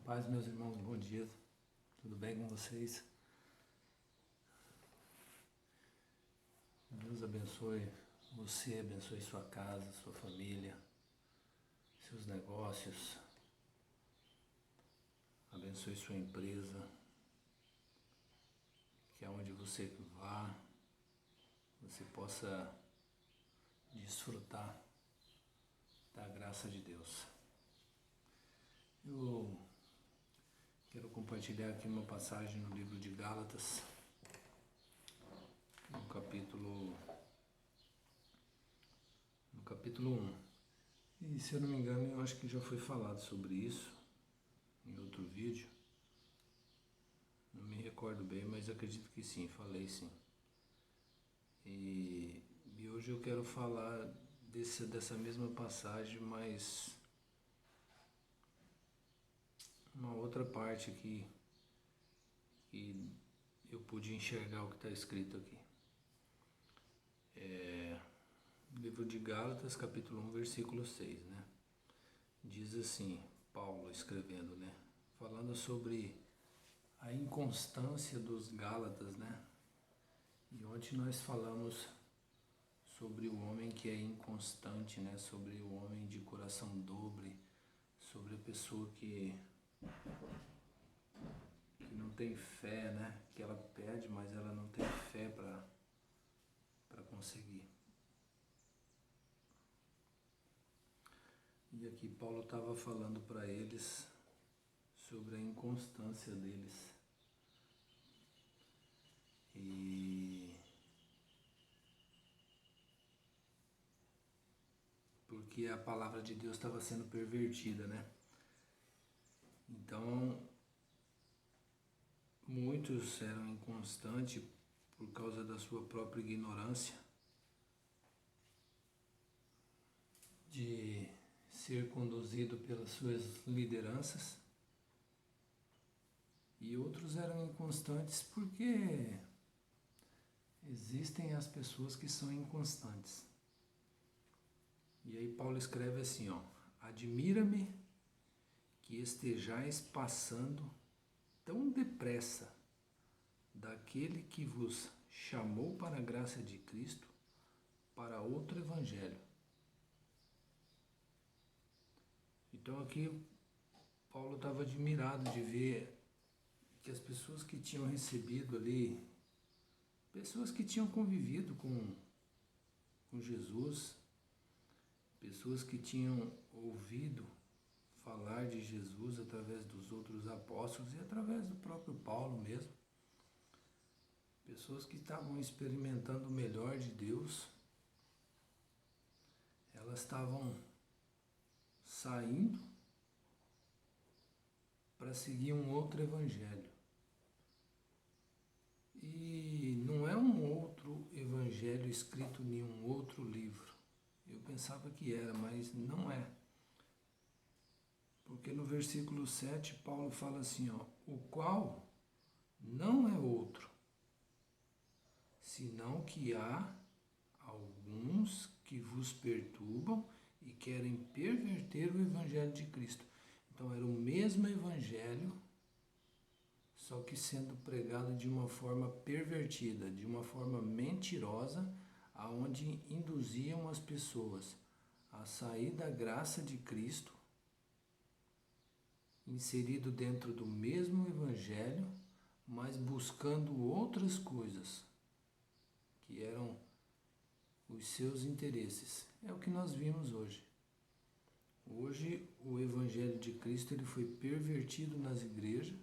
Paz, meus irmãos, bom dia. Tudo bem com vocês? Deus abençoe você, abençoe sua casa, sua família, seus negócios, abençoe sua empresa, que aonde você vá, você possa desfrutar da graça de Deus. Eu quero compartilhar aqui uma passagem no livro de Gálatas, no capítulo 1. E se eu não me engano, eu acho que já foi falado sobre isso em outro vídeo. Não me recordo bem, mas acredito que sim, falei sim. E hoje eu quero falar dessa mesma passagem, mas uma outra parte aqui que eu pude enxergar o que está escrito aqui. Livro de Gálatas, capítulo 1, versículo 6, né? Diz assim, Paulo escrevendo, né? Falando sobre a inconstância dos Gálatas, né? E ontem nós falamos sobre o homem que é inconstante, né? Sobre o homem de coração dobre, sobre a pessoa que não tem fé, né? Que ela pede, mas ela não tem fé para conseguir. E aqui Paulo estava falando para eles sobre a inconstância deles. E porque a palavra de Deus estava sendo pervertida, né? Então, muitos eram inconstantes por causa da sua própria ignorância de ser conduzido pelas suas lideranças, e outros eram inconstantes porque existem as pessoas que são inconstantes. E aí Paulo escreve assim, ó: admira-me que estejais passando tão depressa daquele que vos chamou para a graça de Cristo para outro evangelho. Então aqui Paulo estava admirado de ver que as pessoas que tinham recebido ali, pessoas que tinham convivido com Jesus, pessoas que tinham ouvido falar de Jesus através dos outros apóstolos e através do próprio Paulo mesmo, pessoas que estavam experimentando o melhor de Deus, elas estavam saindo para seguir um outro evangelho. E não é um outro evangelho escrito em um outro livro. Eu pensava que era, mas não é. Porque no versículo 7 Paulo fala assim, ó: o qual não é outro, senão que há alguns que vos perturbam e querem perverter o evangelho de Cristo. Então era o mesmo evangelho, só que sendo pregado de uma forma pervertida, de uma forma mentirosa, aonde induziam as pessoas a sair da graça de Cristo, inserido dentro do mesmo evangelho, mas buscando outras coisas, que eram os seus interesses. É o que nós vimos hoje. Hoje o evangelho de Cristo ele foi pervertido nas igrejas,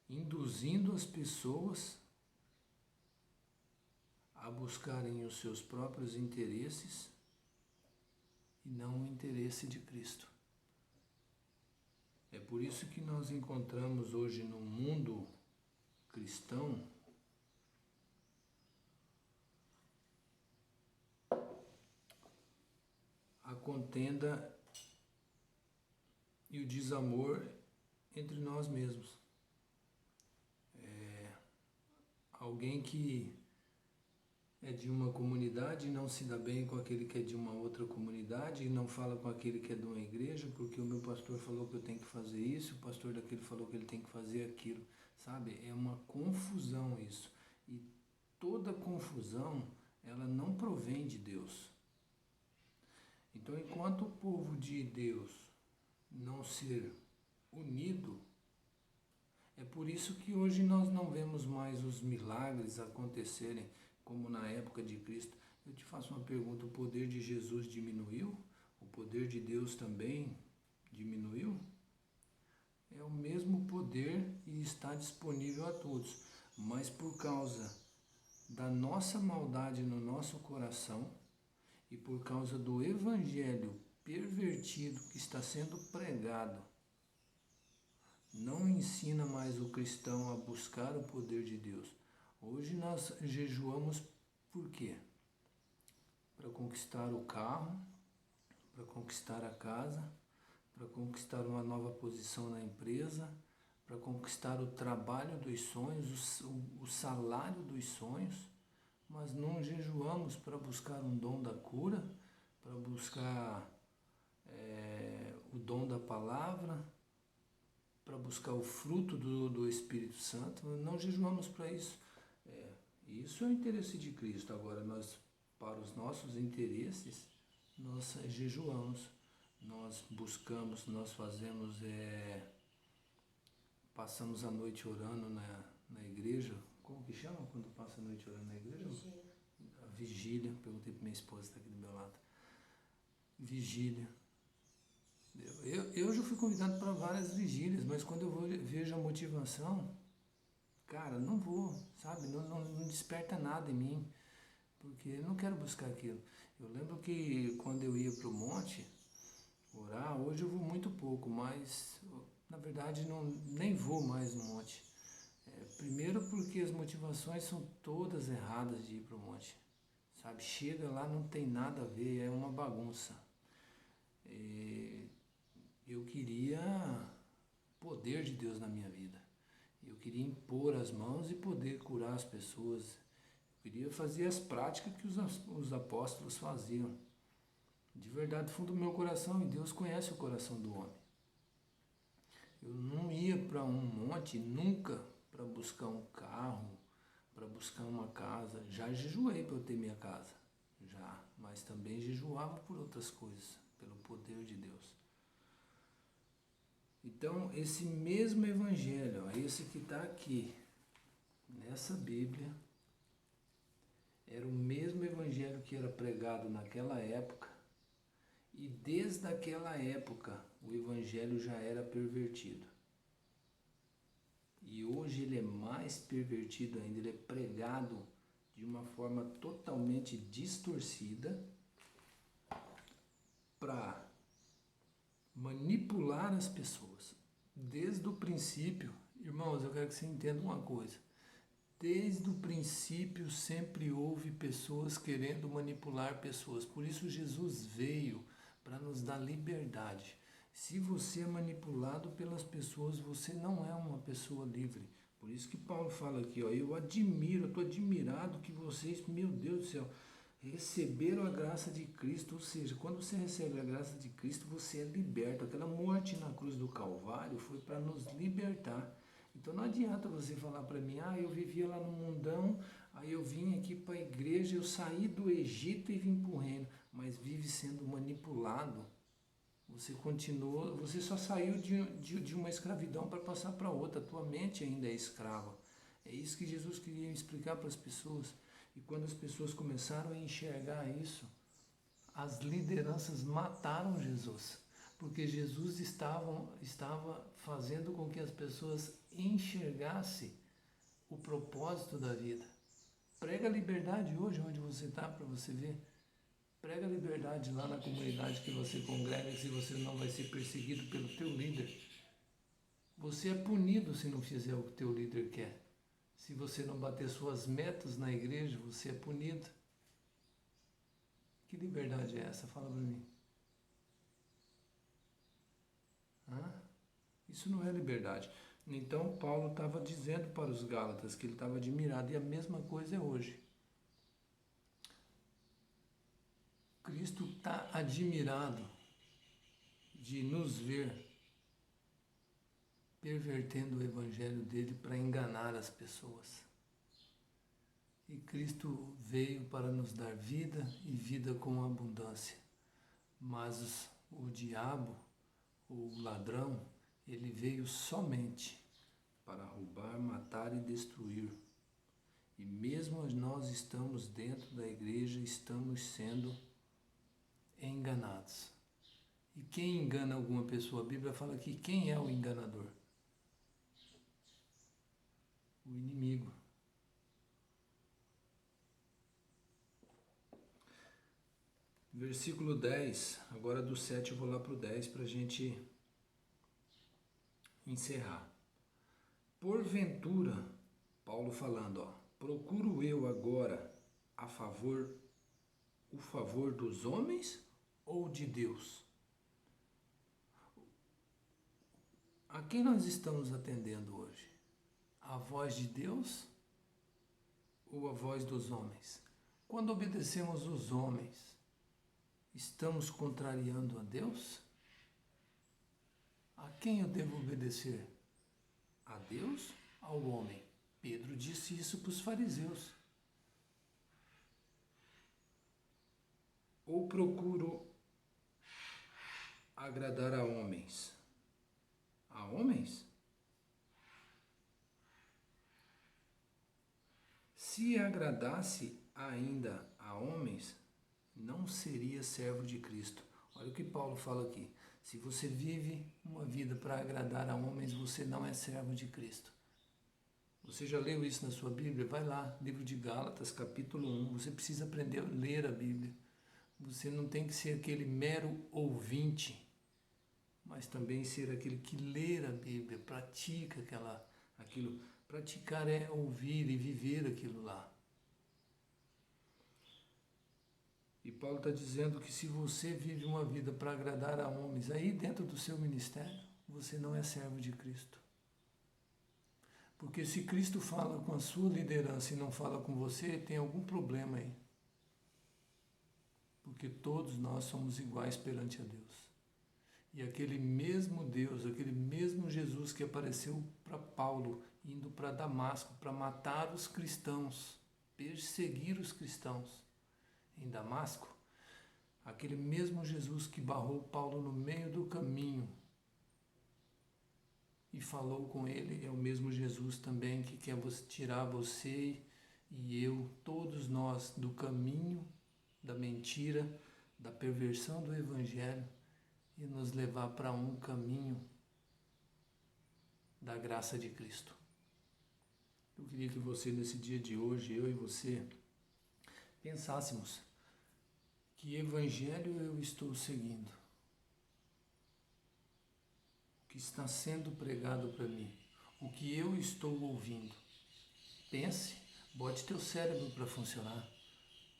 induzindo as pessoas a buscarem os seus próprios interesses e não o interesse de Cristo. É por isso que nós encontramos hoje no mundo cristão a contenda e o desamor entre nós mesmos. Alguém que é de uma comunidade e não se dá bem com aquele que é de uma outra comunidade e não fala com aquele que é de uma igreja, porque o meu pastor falou que eu tenho que fazer isso, o pastor daquele falou que ele tem que fazer aquilo, sabe? É uma confusão isso. E toda confusão, ela não provém de Deus. Então, enquanto o povo de Deus não ser unido, é por isso que hoje nós não vemos mais os milagres acontecerem como na época de Cristo. Eu te faço uma pergunta: o poder de Jesus diminuiu? O poder de Deus também diminuiu? É o mesmo poder e está disponível a todos, mas por causa da nossa maldade no nosso coração e por causa do evangelho pervertido que está sendo pregado, não ensina mais o cristão a buscar o poder de Deus. Hoje nós jejuamos por quê? Para conquistar o carro, para conquistar a casa, para conquistar uma nova posição na empresa, para conquistar o trabalho dos sonhos, o salário dos sonhos, mas não jejuamos para buscar um dom da cura, para buscar o dom da palavra, para buscar o fruto do Espírito Santo. Não jejuamos para isso. Isso é o interesse de Cristo. Agora, nós, para os nossos interesses, nós jejuamos, nós buscamos, nós fazemos, passamos a noite orando na igreja. Como que chama quando passa a noite orando na igreja? Vigília. A vigília. Perguntei para minha esposa, está aqui do meu lado. Vigília. Eu já fui convidado para várias vigílias, mas quando eu vejo a motivação, cara, não vou, sabe? Não desperta nada em mim, porque eu não quero buscar aquilo. Eu lembro que quando eu ia para o monte orar, hoje eu vou muito pouco, mas na verdade nem vou mais no monte. Primeiro porque as motivações são todas erradas de ir para o monte, sabe? Chega lá, não tem nada a ver, é uma bagunça. Eu queria poder de Deus na minha vida. Eu queria impor as mãos e poder curar as pessoas. Eu queria fazer as práticas que os apóstolos faziam. De verdade, do fundo do meu coração, e Deus conhece o coração do homem. Eu não ia para um monte nunca para buscar um carro, para buscar uma casa. Já jejuei para eu ter minha casa, já, mas também jejuava por outras coisas, pelo poder de Deus. Então, esse mesmo evangelho, esse que está aqui, nessa Bíblia, era o mesmo evangelho que era pregado naquela época, e desde aquela época o evangelho já era pervertido. E hoje ele é mais pervertido ainda, ele é pregado de uma forma totalmente distorcida para manipular as pessoas. Desde o princípio, irmãos, eu quero que você entenda uma coisa. Desde o princípio sempre houve pessoas querendo manipular pessoas. Por isso Jesus veio para nos dar liberdade. Se você é manipulado pelas pessoas, você não é uma pessoa livre. Por isso que Paulo fala aqui, ó, eu estou admirado que vocês, meu Deus do céu, receberam a graça de Cristo. Ou seja, quando você recebe a graça de Cristo, você é liberto. Aquela morte na cruz do Calvário foi para nos libertar. Então não adianta você falar para mim, eu vivia lá no mundão, aí eu vim aqui para a igreja, eu saí do Egito e vim para o reino, mas vive sendo manipulado. Você continua, você só saiu de uma escravidão para passar para outra, a tua mente ainda é escrava. É isso que Jesus queria explicar para as pessoas. E quando as pessoas começaram a enxergar isso, as lideranças mataram Jesus. Porque Jesus estava fazendo com que as pessoas enxergassem o propósito da vida. Prega a liberdade hoje onde você está para você ver. Prega a liberdade lá na comunidade que você congrega, se você não vai ser perseguido pelo teu líder. Você é punido se não fizer o que o teu líder quer. Se você não bater suas metas na igreja, você é punido. Que liberdade é essa? Fala para mim. Isso não é liberdade. Então Paulo estava dizendo para os Gálatas que ele estava admirado, e a mesma coisa é hoje. Cristo está admirado de nos ver pervertendo o evangelho dele para enganar as pessoas. E Cristo veio para nos dar vida e vida com abundância. Mas o diabo, o ladrão, ele veio somente para roubar, matar e destruir. E mesmo nós estamos dentro da igreja, estamos sendo enganados. E quem engana alguma pessoa? A Bíblia fala que quem é o enganador? O inimigo. Versículo 10, agora do 7 eu vou lá para o 10 para a gente encerrar. Porventura, Paulo falando, procuro eu agora o favor dos homens ou de Deus? A quem nós estamos atendendo hoje? A voz de Deus ou a voz dos homens? Quando obedecemos os homens, estamos contrariando a Deus? A quem eu devo obedecer? A Deus ou ao homem? Pedro disse isso para os fariseus. Ou procuro agradar a homens? A homens? Se agradasse ainda a homens, não seria servo de Cristo. Olha o que Paulo fala aqui. Se você vive uma vida para agradar a homens, você não é servo de Cristo. Você já leu isso na sua Bíblia? Vai lá, livro de Gálatas, capítulo 1. Você precisa aprender a ler a Bíblia. Você não tem que ser aquele mero ouvinte, mas também ser aquele que lê a Bíblia, pratica aquilo. Praticar é ouvir e viver aquilo lá. E Paulo está dizendo que se você vive uma vida para agradar a homens, aí dentro do seu ministério, você não é servo de Cristo. Porque se Cristo fala com a sua liderança e não fala com você, tem algum problema aí. Porque todos nós somos iguais perante a Deus. E aquele mesmo Deus, aquele mesmo Jesus que apareceu para Paulo, indo para Damasco, para matar os cristãos, perseguir os cristãos em Damasco, aquele mesmo Jesus que barrou Paulo no meio do caminho e falou com ele, é o mesmo Jesus também que quer tirar você e eu, todos nós, do caminho da mentira, da perversão do Evangelho e nos levar para um caminho da graça de Cristo. Eu queria que você, nesse dia de hoje, eu e você, pensássemos: que evangelho eu estou seguindo? O que está sendo pregado para mim? O que eu estou ouvindo? Pense, bote teu cérebro para funcionar,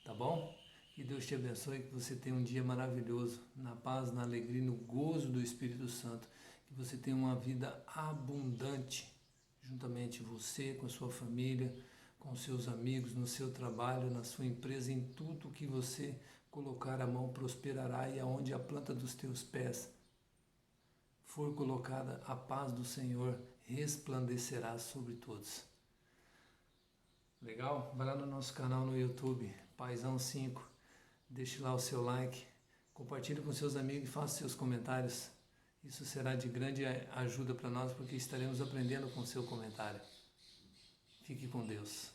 tá bom? Que Deus te abençoe, que você tenha um dia maravilhoso, na paz, na alegria, no gozo do Espírito Santo, que você tenha uma vida abundante, juntamente você, com a sua família, com seus amigos, no seu trabalho, na sua empresa, em tudo que você colocar a mão prosperará, e aonde a planta dos teus pés for colocada, a paz do Senhor resplandecerá sobre todos. Legal? Vai lá no nosso canal no YouTube, Paizão 5, deixe lá o seu like, compartilhe com seus amigos e faça seus comentários. Isso será de grande ajuda para nós, porque estaremos aprendendo com o seu comentário. Fique com Deus.